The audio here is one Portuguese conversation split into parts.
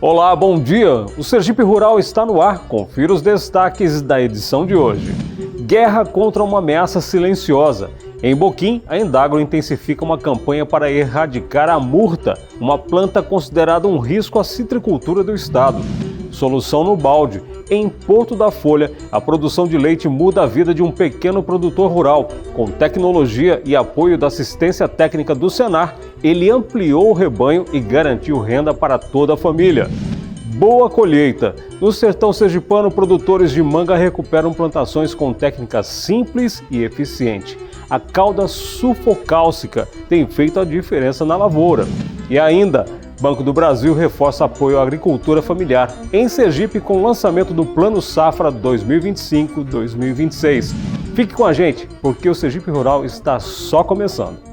Olá, bom dia! O Sergipe Rural está no ar. Confira os destaques da edição de hoje. Guerra contra uma ameaça silenciosa. Em Boquim, a Endagro intensifica uma campanha para erradicar a murta, uma planta considerada um risco à citricultura do estado. Solução no balde. Em Porto da Folha, a produção de leite muda a vida de um pequeno produtor rural. Com tecnologia e apoio da assistência técnica do Senar, ele ampliou o rebanho e garantiu renda para toda a família. Boa colheita! No sertão sergipano, produtores de manga recuperam plantações com técnica simples e eficiente. A cauda sulfocálcica tem feito a diferença na lavoura. E ainda, Banco do Brasil reforça apoio à agricultura familiar em Sergipe com o lançamento do Plano Safra 2025-2026. Fique com a gente, porque o Sergipe Rural está só começando.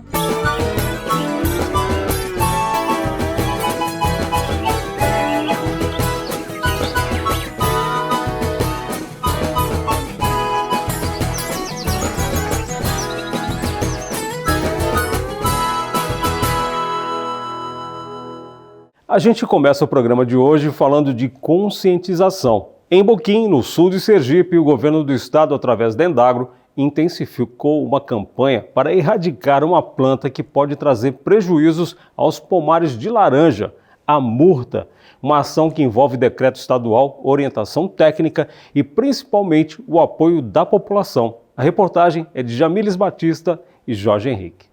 A gente começa o programa de hoje falando de conscientização. Em Boquim, no sul de Sergipe, o governo do estado, através da Endagro, intensificou uma campanha para erradicar uma planta que pode trazer prejuízos aos pomares de laranja, a murta. Uma ação que envolve decreto estadual, orientação técnica e principalmente o apoio da população. A reportagem é de Jamiles Batista e Jorge Henrique.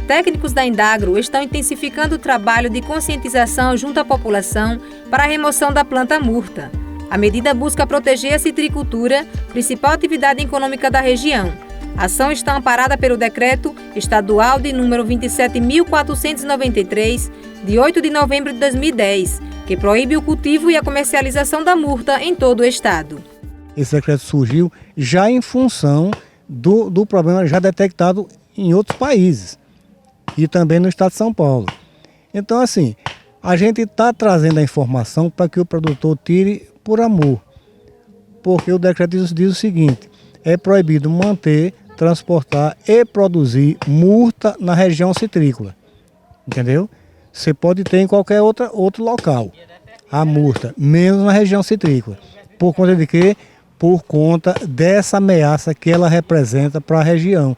Técnicos da Endagro estão intensificando o trabalho de conscientização junto à população para a remoção da planta murta. A medida busca proteger a citricultura, principal atividade econômica da região. A ação está amparada pelo decreto estadual de número 27.493, de 8 de novembro de 2010, que proíbe o cultivo e a comercialização da murta em todo o estado. Esse decreto surgiu já em função do problema já detectado em outros países e também no estado de São Paulo. Então, assim, a gente está trazendo a informação para que o produtor tire por amor, porque o decreto diz o seguinte: é proibido manter, transportar e produzir murta na região citrícola, entendeu? Você pode ter em qualquer outro local a murta, menos na região citrícola. Por conta de quê? Por conta dessa ameaça que ela representa para a região,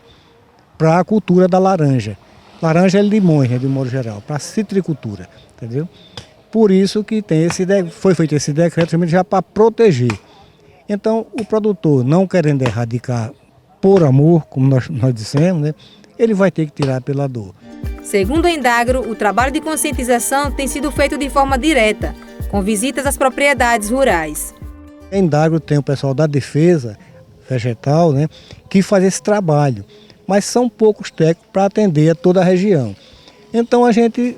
para a cultura da laranja. Laranja é limões, né, de modo geral, para a citricultura, entendeu? Por isso que foi feito esse decreto já para proteger. Então, o produtor, não querendo erradicar por amor, como nós dissemos, né, ele vai ter que tirar pela dor. Segundo a Endagro, o trabalho de conscientização tem sido feito de forma direta, com visitas às propriedades rurais. A Endagro tem o pessoal da defesa vegetal, né, que faz esse trabalho, mas são poucos técnicos para atender a toda a região. Então a gente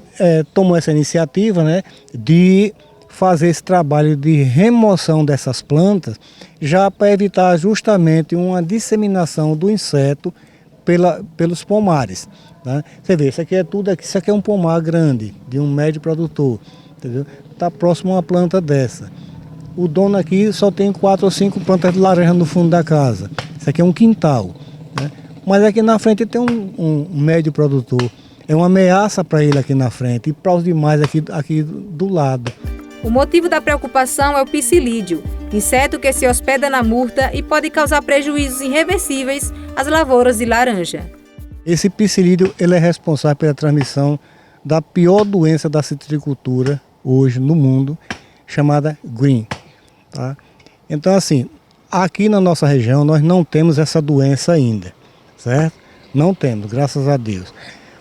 tomou essa iniciativa, né, de fazer esse trabalho de remoção dessas plantas, já para evitar justamente uma disseminação do inseto pelos pomares. Né? Você vê, isso aqui é um pomar grande, de um médio produtor, entendeu? Está próximo a uma planta dessa. O dono aqui só tem 4 ou 5 plantas de laranja no fundo da casa. Isso aqui é um quintal, né? Mas aqui na frente tem um médio produtor. É uma ameaça para ele aqui na frente e para os demais aqui do lado. O motivo da preocupação é o psilídeo, inseto que se hospeda na murta e pode causar prejuízos irreversíveis às lavouras de laranja. Esse psilídeo ele é responsável pela transmissão da pior doença da citricultura hoje no mundo, chamada green. Tá? Então, assim, aqui na nossa região nós não temos essa doença ainda, certo? Não temos, graças a Deus.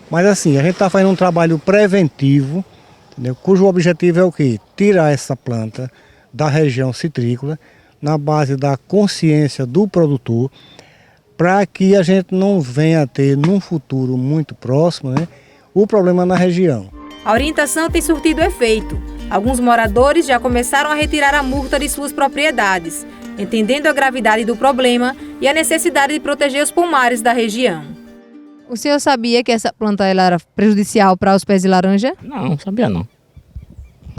Mas assim, a gente está fazendo um trabalho preventivo, entendeu? Cujo objetivo é o quê? Tirar essa planta da região citrícola, na base da consciência do produtor, para que a gente não venha a ter, num futuro muito próximo, né, o problema na região. A orientação tem surtido efeito. Alguns moradores já começaram a retirar a murta de suas propriedades, entendendo a gravidade do problema e a necessidade de proteger os pomares da região. O senhor sabia que essa planta ela era prejudicial para os pés de laranja? Não, sabia não.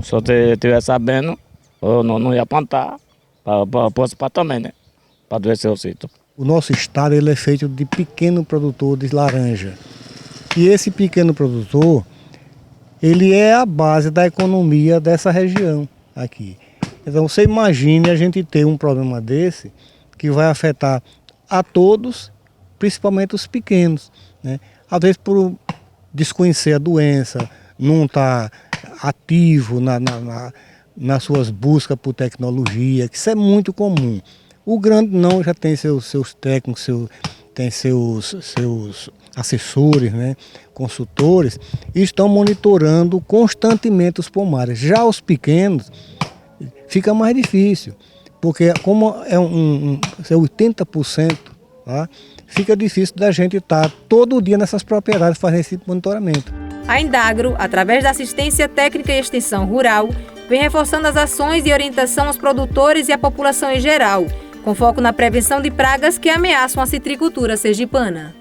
Se eu estiver sabendo, eu não ia plantar, para também, né? Para adoecer o sítio. O nosso estado ele é feito de pequeno produtor de laranja. E esse pequeno produtor, ele é a base da economia dessa região aqui. Então você imagine a gente ter um problema desse que vai afetar a todos, principalmente os pequenos, né? Às vezes por desconhecer a doença, não estar ativo nas suas buscas por tecnologia, que isso é muito comum. O grande não, já tem seus técnicos, tem seus assessores, né, consultores, e estão monitorando constantemente os pomares. Já os pequenos, fica mais difícil, porque como é 80%, tá, fica difícil da gente estar todo dia nessas propriedades fazendo esse monitoramento. A Indagro, através da assistência técnica e extensão rural, vem reforçando as ações e orientação aos produtores e à população em geral, com foco na prevenção de pragas que ameaçam a citricultura sergipana.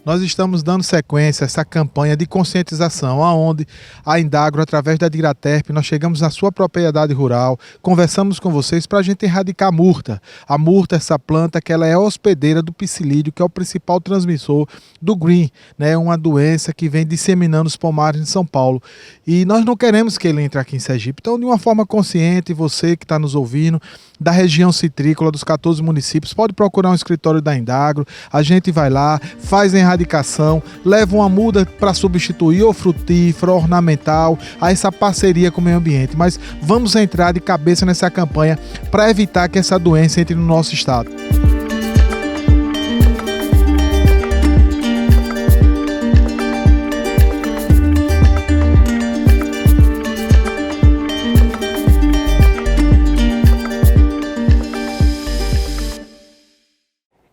Nós estamos dando sequência a essa campanha de conscientização, onde a Indagro, através da Digraterp, nós chegamos na sua propriedade rural, conversamos com vocês para a gente erradicar a murta. A murta, essa planta, que ela é hospedeira do psilídeo, que é o principal transmissor do green, né? Uma doença que vem disseminando os pomares de São Paulo. E nós não queremos que ele entre aqui em Sergipe. Então, de uma forma consciente, você que está nos ouvindo, da região citrícola, dos 14 municípios, pode procurar um escritório da Indagro, a gente vai lá, faz a erradicação, leva uma muda para substituir ou frutífera, ornamental, a essa parceria com o meio ambiente. Mas vamos entrar de cabeça nessa campanha para evitar que essa doença entre no nosso estado.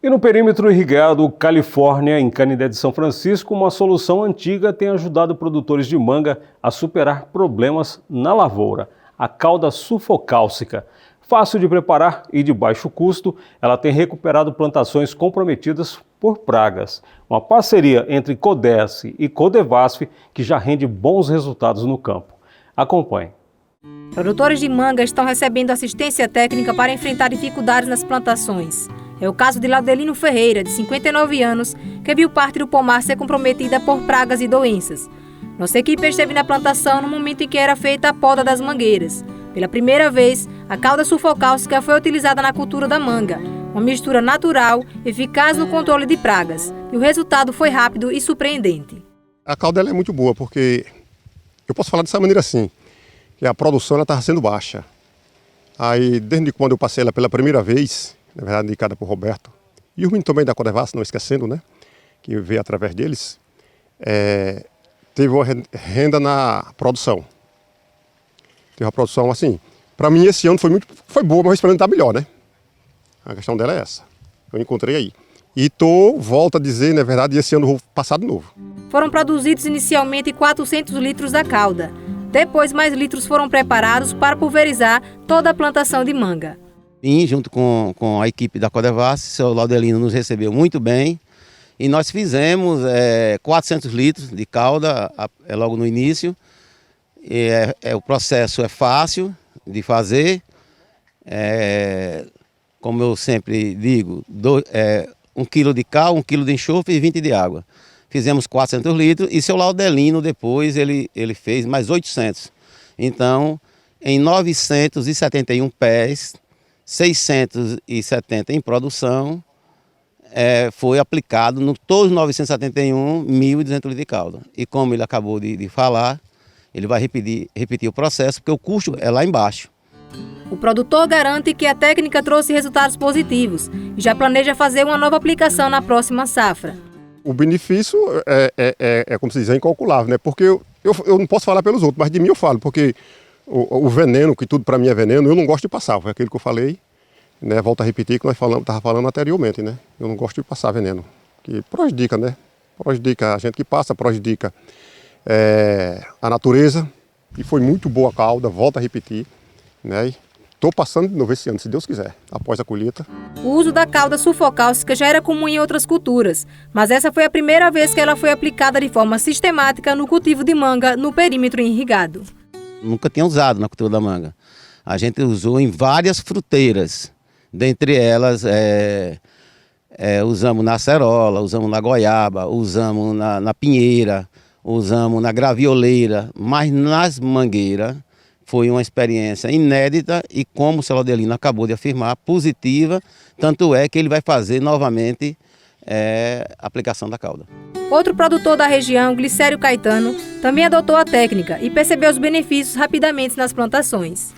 E no perímetro irrigado Califórnia, em Canindé de São Francisco, uma solução antiga tem ajudado produtores de manga a superar problemas na lavoura, a cauda sulfocálcica. Fácil de preparar e de baixo custo, ela tem recuperado plantações comprometidas por pragas. Uma parceria entre Codesc e Codevasf que já rende bons resultados no campo. Acompanhe. Produtores de manga estão recebendo assistência técnica para enfrentar dificuldades nas plantações. É o caso de Laudelino Ferreira, de 59 anos, que viu parte do pomar ser comprometida por pragas e doenças. Nossa equipe esteve na plantação no momento em que era feita a poda das mangueiras. Pela primeira vez, a cauda sulfocálcica foi utilizada na cultura da manga, uma mistura natural, eficaz no controle de pragas. E o resultado foi rápido e surpreendente. A cauda ela é muito boa, porque eu posso falar dessa maneira assim, que a produção estava sendo baixa. Aí, desde quando eu passei ela pela primeira vez, na verdade indicada por Roberto, e o menino também da Codevasf, não esquecendo, né, que veio através deles, teve uma renda na produção. Teve uma produção assim, para mim esse ano foi boa, mas para mim está melhor, né? A questão dela é essa, eu encontrei aí. E volto a dizer, na verdade, esse ano vou passar de novo. Foram produzidos inicialmente 400 litros da cauda. Depois mais litros foram preparados para pulverizar toda a plantação de manga. E junto com a equipe da Codevasf, o seu Laudelino nos recebeu muito bem e nós fizemos 400 litros de cauda logo no início. O processo é fácil de fazer, como eu sempre digo, 1 quilo de cal, 1 quilo de enxofre e 20 de água. Fizemos 400 litros e seu Laudelino depois ele fez mais 800. Então, em 971 pés, 670 em produção, foi aplicado no todos os 971, 1.200 litros de calda. E como ele acabou de falar, ele vai repetir o processo, porque o custo é lá embaixo. O produtor garante que a técnica trouxe resultados positivos e já planeja fazer uma nova aplicação na próxima safra. O benefício como se diz, é incalculável, né? Porque eu não posso falar pelos outros, mas de mim eu falo, porque o veneno, que tudo para mim é veneno, eu não gosto de passar, foi aquilo que eu falei, né? Volto a repetir que nós estava falando anteriormente, né? Eu não gosto de passar veneno, que prejudica, né? Prejudica a gente que passa, prejudica a natureza, e foi muito boa a cauda, volto a repetir, né? Estou passando de novo esse ano, se Deus quiser, após a colheita. O uso da cauda sulfocálcica já era comum em outras culturas, mas essa foi a primeira vez que ela foi aplicada de forma sistemática no cultivo de manga no perímetro irrigado. Nunca tinha usado na cultura da manga. A gente usou em várias fruteiras, dentre elas usamos na acerola, usamos na goiaba, usamos na pinheira, usamos na gravioleira, mas nas mangueiras. Foi uma experiência inédita e, como o seu Laudelino acabou de afirmar, positiva, tanto é que ele vai fazer novamente a aplicação da cauda. Outro produtor da região, Glicério Caetano, também adotou a técnica e percebeu os benefícios rapidamente nas plantações.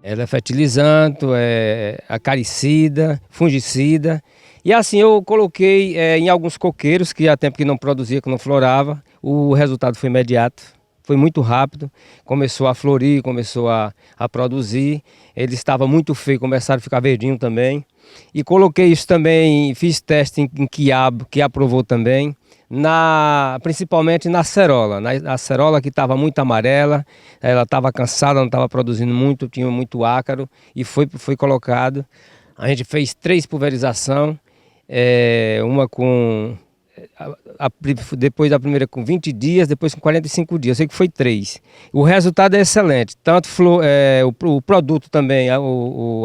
Ela é fertilizante, é acaricida, fungicida. E assim eu coloquei em alguns coqueiros que há tempo que não produzia, que não florava. O resultado foi imediato. Foi muito rápido, começou a florir, começou a produzir. Ele estava muito feio, começaram a ficar verdinho também. E coloquei isso também, fiz teste em quiabo, que aprovou também, principalmente na acerola. Na acerola que estava muito amarela, ela estava cansada, não estava produzindo muito, tinha muito ácaro e foi colocado. A gente fez 3 pulverizações, uma com... depois da primeira com 20 dias, depois com 45 dias, eu sei que foi 3. O resultado é excelente, tanto o produto também, a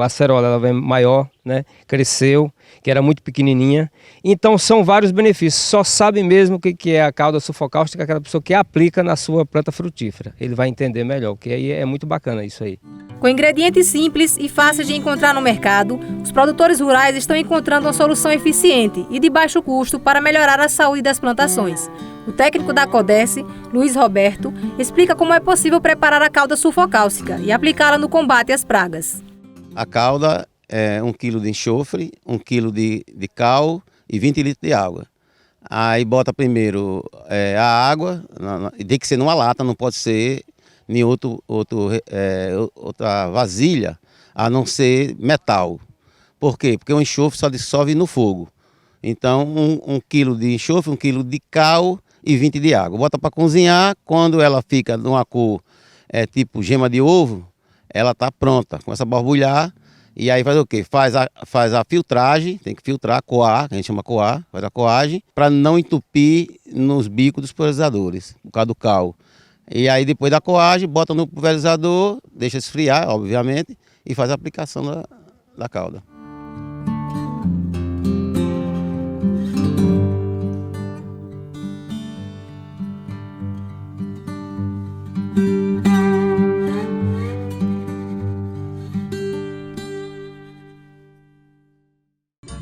acerola ela vem maior, né? Cresceu, que era muito pequenininha. Então são vários benefícios, só sabe mesmo o que é a cauda sulfocáustica aquela pessoa que aplica na sua planta frutífera. Ele vai entender melhor, que aí é muito bacana isso aí. Com ingredientes simples e fáceis de encontrar no mercado, os produtores rurais estão encontrando uma solução eficiente e de baixo custo para melhorar a saúde das plantações. O técnico da CODES, Luiz Roberto, explica como é possível preparar a cauda sulfocáustica e aplicá-la no combate às pragas. A cauda é 1 kg de enxofre, 1 kg de cal e 20 litros de água. Aí bota primeiro a água, tem que ser numa lata, não pode ser em outra vasilha, a não ser metal. Por quê? Porque o enxofre só dissolve no fogo. Então, 1 kg de enxofre, 1 kg de cal e 20 de água. Bota para cozinhar, quando ela fica numa cor tipo gema de ovo, ela está pronta. Começa a borbulhar e aí faz o quê? Faz a filtragem, tem que filtrar, coar, que a gente chama coar, faz a coagem, para não entupir nos bicos dos pulverizadores, por causa do cal. E aí depois da coagem, bota no pulverizador, deixa esfriar, obviamente, e faz a aplicação da cauda.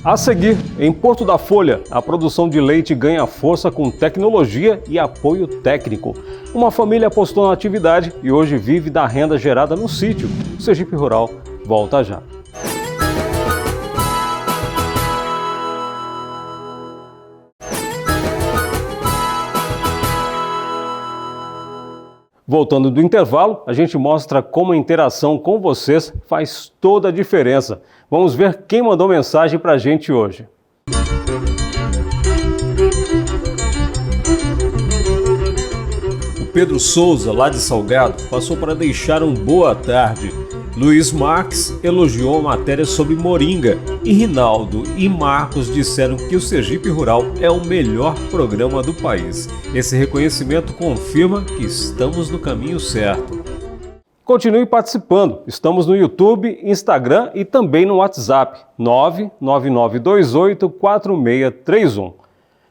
A seguir, em Porto da Folha, a produção de leite ganha força com tecnologia e apoio técnico. Uma família apostou na atividade e hoje vive da renda gerada no sítio. O Sergipe Rural volta já. Voltando do intervalo, a gente mostra como a interação com vocês faz toda a diferença. Vamos ver quem mandou mensagem para a gente hoje. O Pedro Souza, lá de Salgado, passou para deixar um boa tarde. Luiz Marques elogiou a matéria sobre moringa e Rinaldo e Marcos disseram que o Sergipe Rural é o melhor programa do país. Esse reconhecimento confirma que estamos no caminho certo. Continue participando. Estamos no YouTube, Instagram e também no WhatsApp 999284631.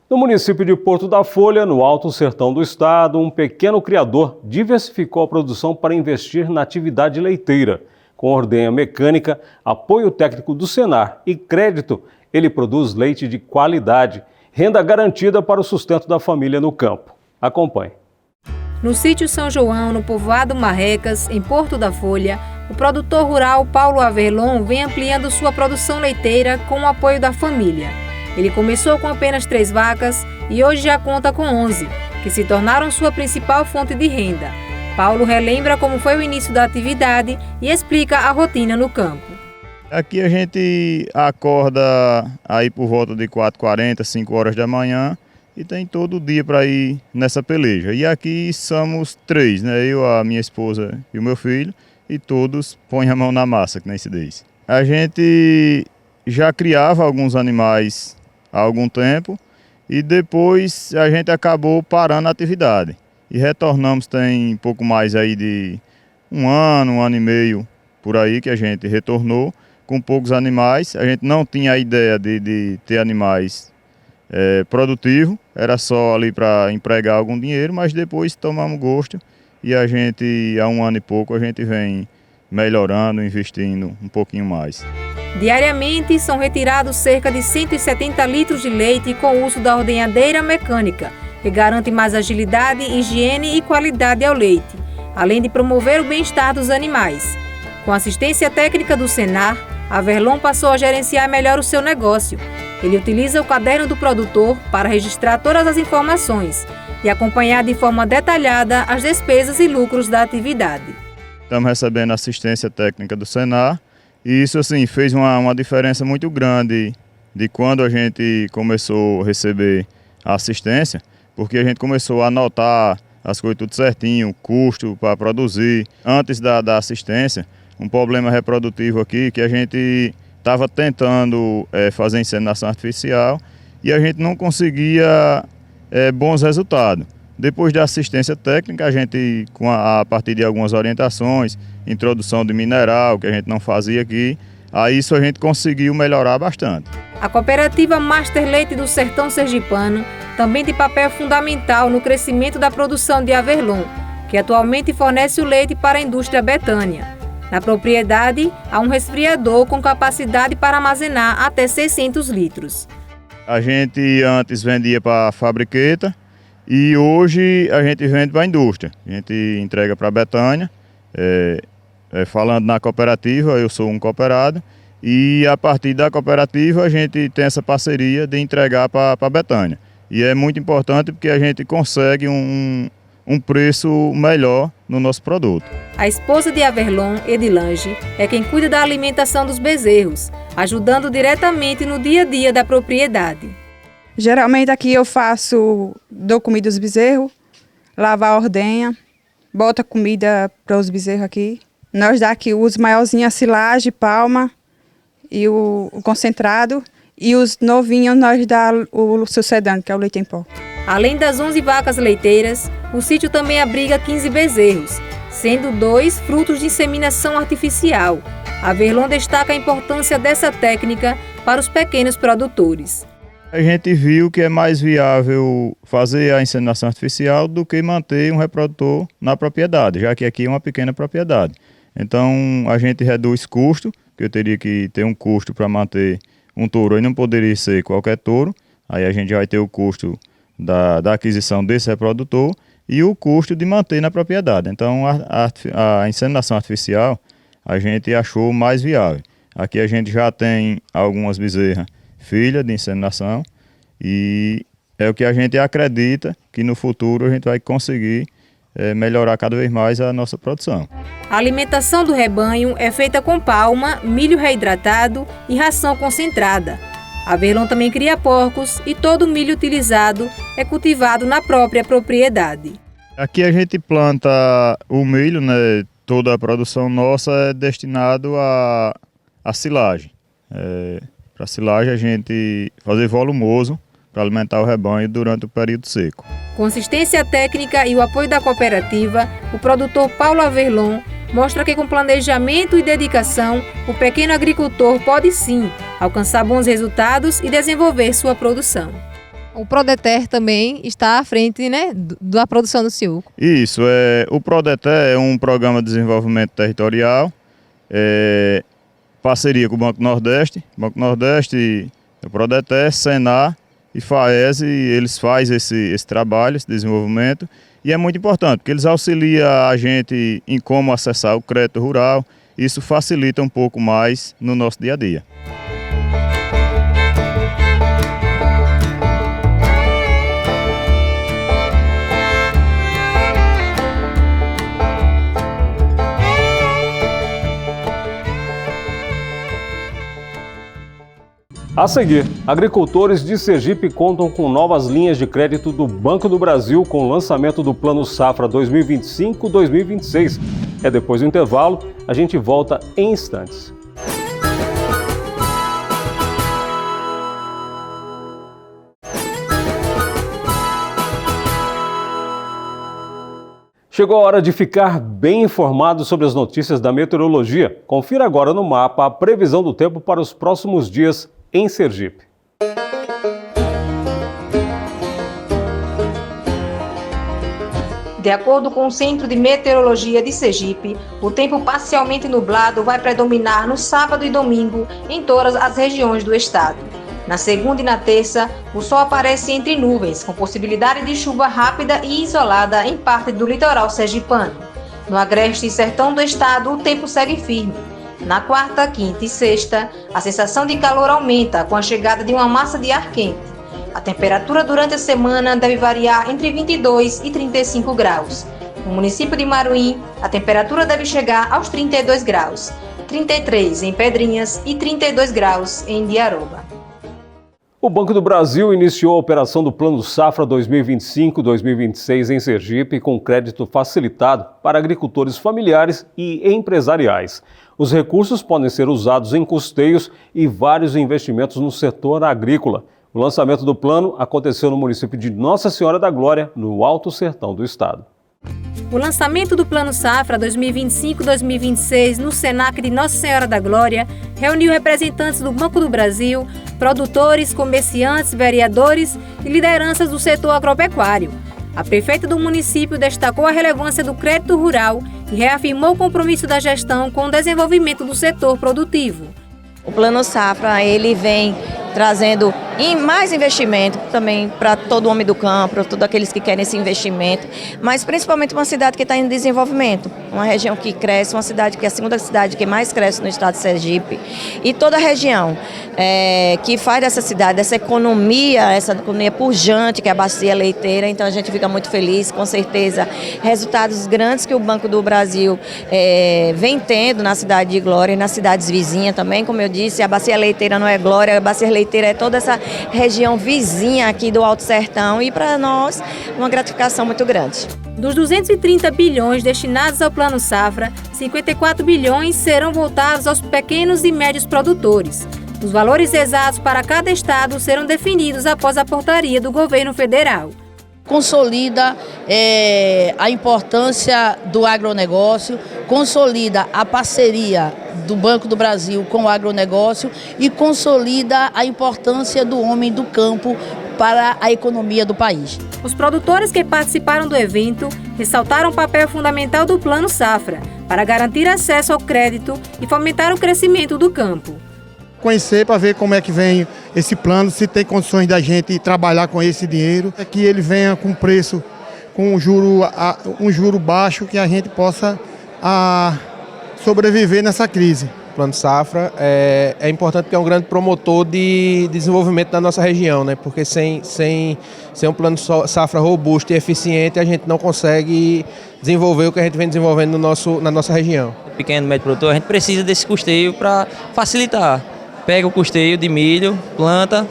No município de Porto da Folha, no Alto Sertão do Estado, um pequeno criador diversificou a produção para investir na atividade leiteira. Com ordenha mecânica, apoio técnico do Senar e crédito, ele produz leite de qualidade, renda garantida para o sustento da família no campo. Acompanhe. No sítio São João, no povoado Marrecas, em Porto da Folha, o produtor rural Paulo Averlon vem ampliando sua produção leiteira com o apoio da família. Ele começou com apenas 3 vacas e hoje já conta com 11, que se tornaram sua principal fonte de renda. Paulo relembra como foi o início da atividade e explica a rotina no campo. Aqui a gente acorda aí por volta de 4h40, 5 horas da manhã e tem todo o dia para ir nessa peleja. E aqui somos 3, né? Eu, a minha esposa e o meu filho, e todos põem a mão na massa, que nem se diz. A gente já criava alguns animais há algum tempo e depois a gente acabou parando a atividade. E retornamos tem pouco mais aí de 1 ano e meio por aí que a gente retornou com poucos animais. A gente não tinha a ideia de ter animais produtivos, era só ali para empregar algum dinheiro, mas depois tomamos gosto e a gente, há 1 ano e pouco, a gente vem melhorando, investindo um pouquinho mais. Diariamente são retirados cerca de 170 litros de leite com o uso da ordenhadeira mecânica, que garante mais agilidade, higiene e qualidade ao leite, além de promover o bem-estar dos animais. Com assistência técnica do Senar, Averlon passou a gerenciar melhor o seu negócio. Ele utiliza o caderno do produtor para registrar todas as informações e acompanhar de forma detalhada as despesas e lucros da atividade. Estamos recebendo assistência técnica do Senar e isso assim, fez uma diferença muito grande de quando a gente começou a receber a assistência, porque a gente começou a anotar as coisas tudo certinho, custo para produzir. Antes da assistência, um problema reprodutivo aqui que a gente estava tentando fazer inseminação artificial e a gente não conseguia bons resultados. Depois da assistência técnica, a gente, a partir de algumas orientações, introdução de mineral, que a gente não fazia aqui, aí isso a gente conseguiu melhorar bastante. A cooperativa Master Leite do Sertão Sergipano também tem papel fundamental no crescimento da produção de Averlon, que atualmente fornece o leite para a indústria Betânia. Na propriedade, há um resfriador com capacidade para armazenar até 600 litros. A gente antes vendia para a fabriqueta e hoje a gente vende para a indústria. A gente entrega para a Betânia. Falando na cooperativa, eu sou um cooperado e a partir da cooperativa a gente tem essa parceria de entregar para a Betânia. E é muito importante porque a gente consegue um preço melhor no nosso produto. A esposa de Averlon, Edilange, é quem cuida da alimentação dos bezerros, ajudando diretamente no dia a dia da propriedade. Geralmente aqui eu dou comida aos bezerros, lavo a ordenha, boto a comida para os bezerros aqui. Nós daqui os maiorzinhos a silagem, palma e o concentrado. E os novinhos nós dá o sucedâneo, que é o leite em pó. Além das 11 vacas leiteiras, o sítio também abriga 15 bezerros, sendo 2 frutos de inseminação artificial. Averlon destaca a importância dessa técnica para os pequenos produtores. A gente viu que é mais viável fazer a inseminação artificial do que manter um reprodutor na propriedade, já que aqui é uma pequena propriedade. Então a gente reduz custo, que eu teria que ter um custo para manter um touro, e não poderia ser qualquer touro. Aí a gente vai ter o custo da aquisição desse reprodutor e o custo de manter na propriedade. Então a inseminação artificial a gente achou mais viável. Aqui a gente já tem algumas bezerras filhas de inseminação e é o que a gente acredita que no futuro a gente vai conseguir melhorar cada vez mais a nossa produção. A alimentação do rebanho é feita com palma, milho reidratado e ração concentrada. Averlon também cria porcos e todo o milho utilizado é cultivado na própria propriedade. Aqui a gente planta o milho, né? Toda a produção nossa é destinado à silagem. Para silagem a gente fazer volumoso para alimentar o rebanho durante o período seco. Com assistência técnica e o apoio da cooperativa, o produtor Paulo Averlon mostra que com planejamento e dedicação, o pequeno agricultor pode sim alcançar bons resultados e desenvolver sua produção. O Prodeter também está à frente, né, da produção do suco. Isso, o Prodeter é um programa de desenvolvimento territorial, parceria com o Banco Nordeste. Banco Nordeste, o Prodeter, Senar e FAES, eles fazem esse trabalho, esse desenvolvimento, e é muito importante, porque eles auxiliam a gente em como acessar o crédito rural, isso facilita um pouco mais no nosso dia a dia. A seguir, agricultores de Sergipe contam com novas linhas de crédito do Banco do Brasil com o lançamento do Plano Safra 2025-2026. Depois do intervalo, a gente volta em instantes. Chegou a hora de ficar bem informado sobre as notícias da meteorologia. Confira agora no mapa a previsão do tempo para os próximos dias em Sergipe. De acordo com o Centro de Meteorologia de Sergipe, o tempo parcialmente nublado vai predominar no sábado e domingo em todas as regiões do estado. Na segunda e na terça, o sol aparece entre nuvens, com possibilidade de chuva rápida e isolada em parte do litoral sergipano. No agreste e sertão do estado, o tempo segue firme. Na quarta, quinta e sexta, a sensação de calor aumenta com a chegada de uma massa de ar quente. A temperatura durante a semana deve variar entre 22 e 35 graus. No município de Maruim, a temperatura deve chegar aos 32 graus, 33 em Pedrinhas e 32 graus em Indiaroba. O Banco do Brasil iniciou a operação do Plano Safra 2025-2026 em Sergipe com crédito facilitado para agricultores familiares e empresariais. Os recursos podem ser usados em custeios e vários investimentos no setor agrícola. O lançamento do plano aconteceu no município de Nossa Senhora da Glória, no Alto Sertão do estado. O lançamento do Plano Safra 2025-2026 no Senac de Nossa Senhora da Glória reuniu representantes do Banco do Brasil, produtores, comerciantes, vereadores e lideranças do setor agropecuário. A prefeita do município destacou a relevância do crédito rural e reafirmou o compromisso da gestão com o desenvolvimento do setor produtivo. O Plano Safra, ele vem trazendo mais investimento também para todo homem do campo, para todos aqueles que querem esse investimento, mas principalmente uma cidade que está em desenvolvimento, uma região que cresce, uma cidade que é a segunda cidade que mais cresce no estado de Sergipe, e toda a região que faz dessa cidade, essa economia pujante que é a bacia leiteira. Então a gente fica muito feliz, com certeza, resultados grandes que o Banco do Brasil vem tendo na cidade de Glória e nas cidades vizinhas também. Como eu disse, a bacia leiteira não é Glória, a bacia leiteira é toda essa região vizinha aqui do Alto Sertão, e para nós uma gratificação muito grande. Dos 230 bilhões destinados ao Plano Safra, 54 bilhões serão voltados aos pequenos e médios produtores. Os valores exatos para cada estado serão definidos após a portaria do governo federal. Consolida a importância do agronegócio, consolida a parceria do Banco do Brasil com o agronegócio e consolida a importância do homem do campo para a economia do país. Os produtores que participaram do evento ressaltaram o papel fundamental do Plano Safra para garantir acesso ao crédito e fomentar o crescimento do campo. Conhecer para ver como é que vem esse plano, se tem condições da gente trabalhar com esse dinheiro, que ele venha com preço, com um juro baixo, que a gente possa sobreviver nessa crise. O Plano Safra é importante porque é um grande promotor de desenvolvimento da nossa região, né? Porque sem um Plano Safra robusto e eficiente, a gente não consegue desenvolver o que a gente vem desenvolvendo na nossa região. Pequeno, médio produtor, a gente precisa desse custeio para facilitar. Pega o custeio de milho, planta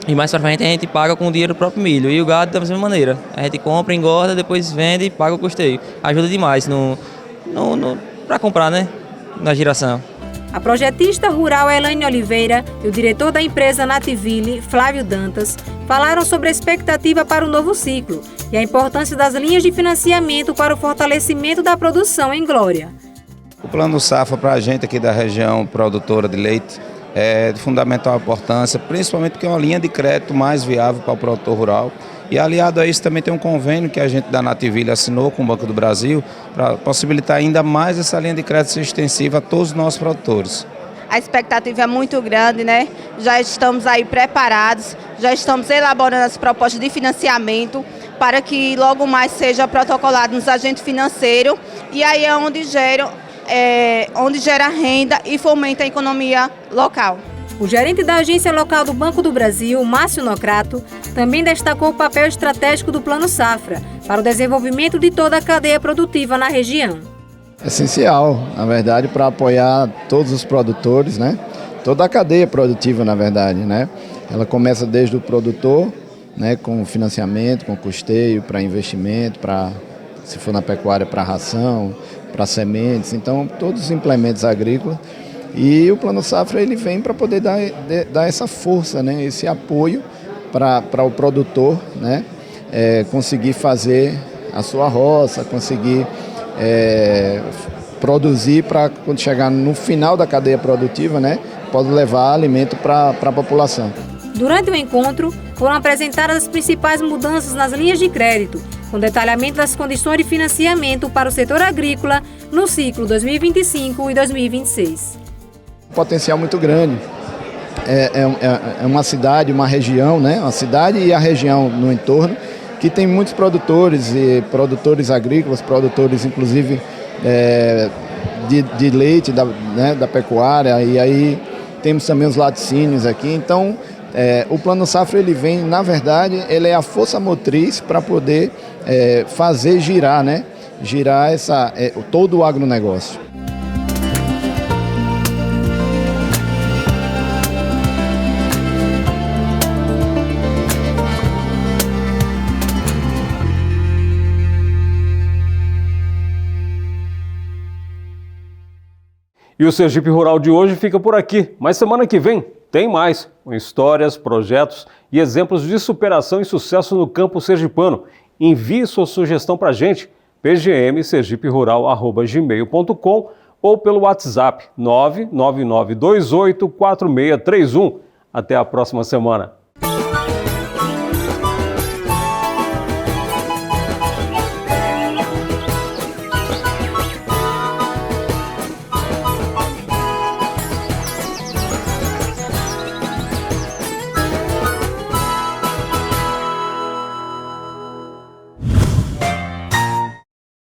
e mais para frente a gente paga com o dinheiro do próprio milho. E o gado da mesma maneira. A gente compra, engorda, depois vende e paga o custeio. Ajuda demais para comprar, né? Na geração. A projetista rural Elaine Oliveira e o diretor da empresa Nativille, Flávio Dantas, falaram sobre a expectativa para o novo ciclo e a importância das linhas de financiamento para o fortalecimento da produção em Glória. O Plano Safra para a gente aqui da região produtora de leite é de fundamental importância, principalmente porque é uma linha de crédito mais viável para o produtor rural. E aliado a isso também tem um convênio que a gente da Nativille assinou com o Banco do Brasil para possibilitar ainda mais essa linha de crédito extensiva a todos os nossos produtores. A expectativa é muito grande, né? Já estamos aí preparados, já estamos elaborando as propostas de financiamento para que logo mais seja protocolado nos agentes financeiros, e aí é onde gera renda e fomenta a economia local. O gerente da agência local do Banco do Brasil, Márcio Nocrato, também destacou o papel estratégico do Plano Safra para o desenvolvimento de toda a cadeia produtiva na região. Essencial, na verdade, para apoiar todos os produtores, né? Toda a cadeia produtiva, na verdade, né? Ela começa desde o produtor, né? Com financiamento, com custeio, para investimento, se for na pecuária, para ração, para sementes, então todos os implementos agrícolas. E o Plano Safra ele vem para poder dar essa força, né? Esse apoio para o produtor, né? Conseguir fazer a sua roça, conseguir produzir para quando chegar no final da cadeia produtiva, né? Pode levar alimento para a população. Durante o encontro, foram apresentadas as principais mudanças nas linhas de crédito com detalhamento das condições de financiamento para o setor agrícola no ciclo 2025 e 2026. Potencial muito grande. É uma cidade, uma região, né? Uma cidade e a região no entorno, que tem muitos produtores, e produtores agrícolas, produtores inclusive de leite, da pecuária, e aí temos também os laticínios aqui. Então, o Plano Safra, ele vem, na verdade, ele é a força motriz para poder fazer girar, né? Girar todo o agronegócio. E o Sergipe Rural de hoje fica por aqui, mas semana que vem tem mais, com histórias, projetos e exemplos de superação e sucesso no campo sergipano. Envie sua sugestão para a gente, pgmsergiperural@gmail.com ou pelo WhatsApp 999284631. Até a próxima semana.